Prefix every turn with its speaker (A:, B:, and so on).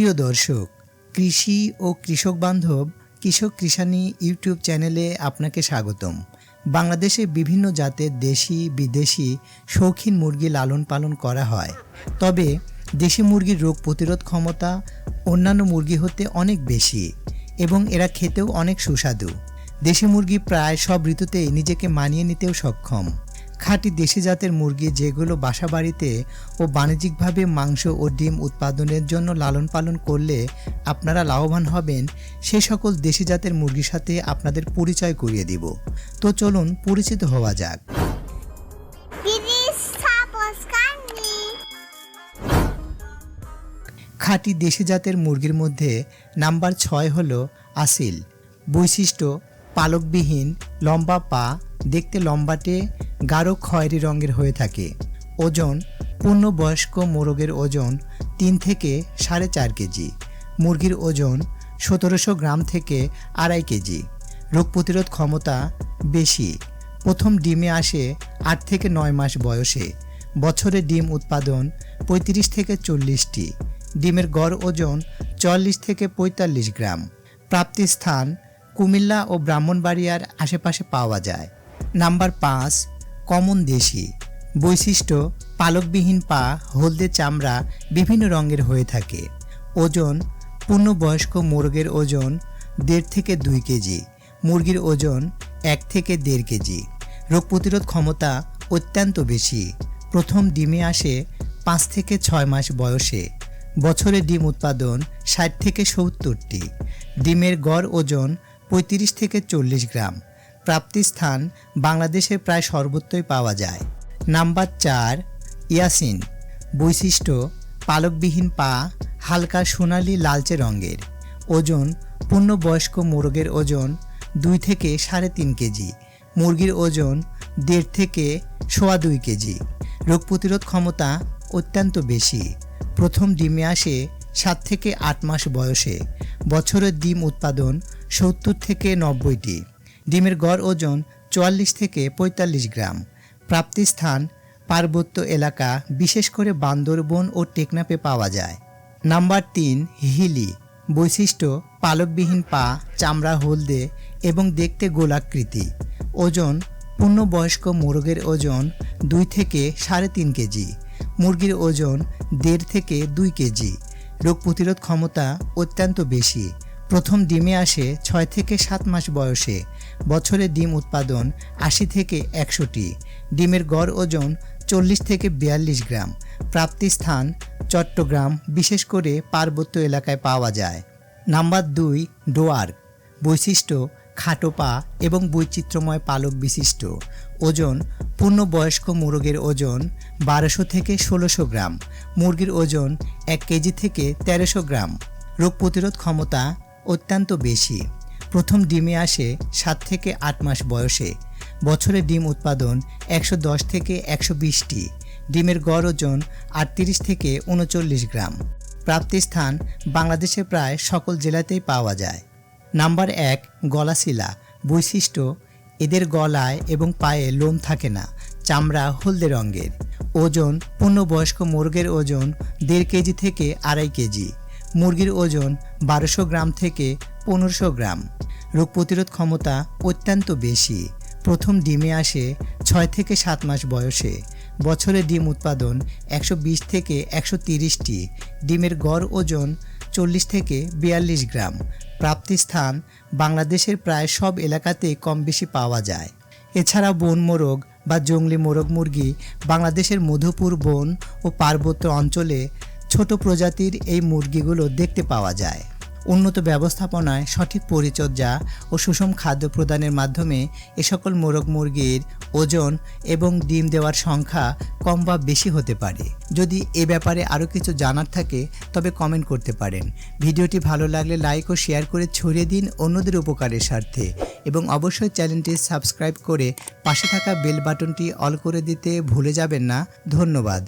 A: প্রিয় দর্শক, কৃষি ও কৃষক বান্ধব কৃষক কৃষানি ইউটিউব চ্যানেলে আপনাকে স্বাগতম। বাংলাদেশে বিভিন্ন জাতের দেশি বিদেশি শৌখিন মুরগি লালন পালন করা হয়। তবে দেশি মুরগির রোগ প্রতিরোধ ক্ষমতা অন্যান্য মুরগি হতে অনেক বেশি এবং এরা খেতেও অনেক সুস্বাদু। দেশি মুরগি প্রায় সব ঋতুতেই নিজেকে মানিয়ে নিতেও সক্ষম। খাঁটি দেশি জাতের মুরগি যেগুলো বাসাবাড়িতে ও বাণিজ্যিকভাবে মাংস ও ডিম উৎপাদনের জন্য লালন পালন করলে আপনারা লাভবান হবেন, সে সকল দেশি জাতের মুরগির সাথে আপনাদের পরিচয় করিয়ে দিব। তো চলুন পরিচিত হওয়া যাক। খাঁটি দেশি জাতের মুরগির মধ্যে নাম্বার 6 হলো আসিল। বৈশিষ্ট্য: পালকবিহীন, লম্বা পা, দেখতে লম্বাটে, গাঢ় খয়েরি রঙের হয়ে থাকে। ওজন: পূর্ণবয়স্ক মোরগের ওজন 3 থেকে 4.5 কেজি। মুরগির ওজন 1700 গ্রাম থেকে 2.5 কেজি। রোগ প্রতিরোধ ক্ষমতা বেশি। প্রথম ডিমে আসে 8 থেকে 9 মাস বয়সে। বছরে ডিম উৎপাদন 35 থেকে 40টি। ডিমের গড় ওজন 44 থেকে 45 গ্রাম। প্রাপ্তিস্থান: কুমিল্লা ও ব্রাহ্মণবাড়িয়ার আশেপাশে পাওয়া যায়। নাম্বার 5 কমন দেশি। বৈশিষ্ট্য: পালকবিহীন পা, হলদে চামড়া, বিভিন্ন রঙের হয়ে থাকে। ওজন: পূর্ণবয়স্ক মুরগের ওজন 1.5 থেকে 2 কেজি। মুরগির ওজন 1 থেকে 1.5 কেজি। রোগ প্রতিরোধ ক্ষমতা অত্যন্ত বেশি। প্রথম ডিমে আসে 5 থেকে 6 মাস বয়সে। বছরে ডিম উৎপাদন 60 থেকে 70টি। ডিমের গড় ওজন 35 থেকে 40 গ্রাম। প্রাপ্তিস্থান: বাংলাদেশের প্রায় সর্বত্রই পাওয়া যায়। নাম্বার 4 ইয়াসিন। বৈশিষ্ট্য: পালকবিহীন পা, হালকা সোনালি লালচে রঙের। ওজন: পূর্ণবয়স্ক মুরগের ওজন 2 থেকে 3.5 কেজি। মুরগির ওজন 1.5 থেকে 2.25 কেজি। রোগ প্রতিরোধ ক্ষমতা অত্যন্ত বেশি। প্রথম ডিমে আসে 7 থেকে 8 মাস বয়সে। বছরের ডিম উৎপাদন 70 থেকে 90টি। ডিমের গড় ওজন 44 থেকে 45 গ্রাম। প্রাপ্তিস্থান: পার্বত্য এলাকা, বিশেষ করে বান্দরবন ও টেকনাফে পাওয়া যায়। নাম্বার 3 হিলি। বৈশিষ্ট্য: পালকবিহীন পা, চামড়া হলদে এবং দেখতে গোলাকৃতি। ওজন: পূর্ণবয়স্ক মুরগের ওজন 2 থেকে 3.5 কেজি। মুরগির ওজন 1.5 থেকে 2 কেজি। রোগ প্রতিরোধ ক্ষমতা অত্যন্ত বেশি। প্রথম ডিমে আসে 6 থেকে 7 মাস বয়সে। বছরে ডিম উৎপাদন 80 থেকে 100টি। ডিমের গড় ওজন 40 থেকে 42 গ্রাম। প্রাপ্তিস্থান: চট্টগ্রাম, বিশেষ করে পার্বত্য এলাকায় পাওয়া যায়। নাম্বার 2 ডোয়ার্ক। বৈশিষ্ট্য: খাটো পা এবং বৈচিত্র্যময় পালক বিশিষ্ট। ওজন: পূর্ণবয়স্ক মুরগের ওজন 1200 থেকে 1600 গ্রাম। মুরগির ওজন 1 কেজি থেকে 1300 গ্রাম। রোগ প্রতিরোধ ক্ষমতা অত্যন্ত বেশি। প্রথম ডিমে আসে 7 থেকে 8 মাস বয়সে। বছরে ডিম উৎপাদন 110 থেকে 120টি। ডিমের গড় ওজন 38 থেকে 39 গ্রাম। প্রাপ্তিস্থান: বাংলাদেশের প্রায় সকল জেলাতেই পাওয়া যায়। নাম্বার 1 গলাশিলা। বৈশিষ্ট্য: এদের গলায় এবং পায়ে লোম থাকে না, চামড়া হলদে রঙের। ওজন: পূর্ণবয়স্ক মুরগের ওজন 1.5 কেজি থেকে 2.5 কেজি। মুরগির ওজন 1200 গ্রাম থেকে 1500 গ্রাম। রোগ প্রতিরোধ ক্ষমতা অত্যন্ত বেশি। প্রথম ডিমে আসে 6 থেকে 7 মাস বয়সে। বছরে ডিম উৎপাদন 120 থেকে 130টি। ডিমের গড় ওজন 40 থেকে 42 গ্রাম। প্রাপ্তিস্থান: বাংলাদেশের প্রায় সব এলাকাতে কম বেশি পাওয়া যায়। এছাড়া বন মোরগ বা জংলি মোরগ মুরগি বাংলাদেশের মধুপুর বন ও পার্বত্য অঞ্চলে ছোট প্রজাতির এই মুরগিগুলো দেখতে পাওয়া যায়। উন্নত ব্যবস্থাপনায়, সঠিক পরিচর্যা ও সুষম খাদ্য প্রদানের মাধ্যমে এ সকল মোরগ মুরগির ওজন এবং ডিম দেওয়ার সংখ্যা কম বা বেশি হতে পারে। যদি এ ব্যাপারে আরও কিছু জানার থাকে তবে কমেন্ট করতে পারেন। ভিডিওটি ভালো লাগলে লাইক ও শেয়ার করে ছড়িয়ে দিন অন্যদের উপকারের স্বার্থে, এবং অবশ্যই চ্যানেলটি সাবস্ক্রাইব করে পাশে থাকা বেল বাটনটি অল করে দিতে ভুলে যাবেন না। ধন্যবাদ।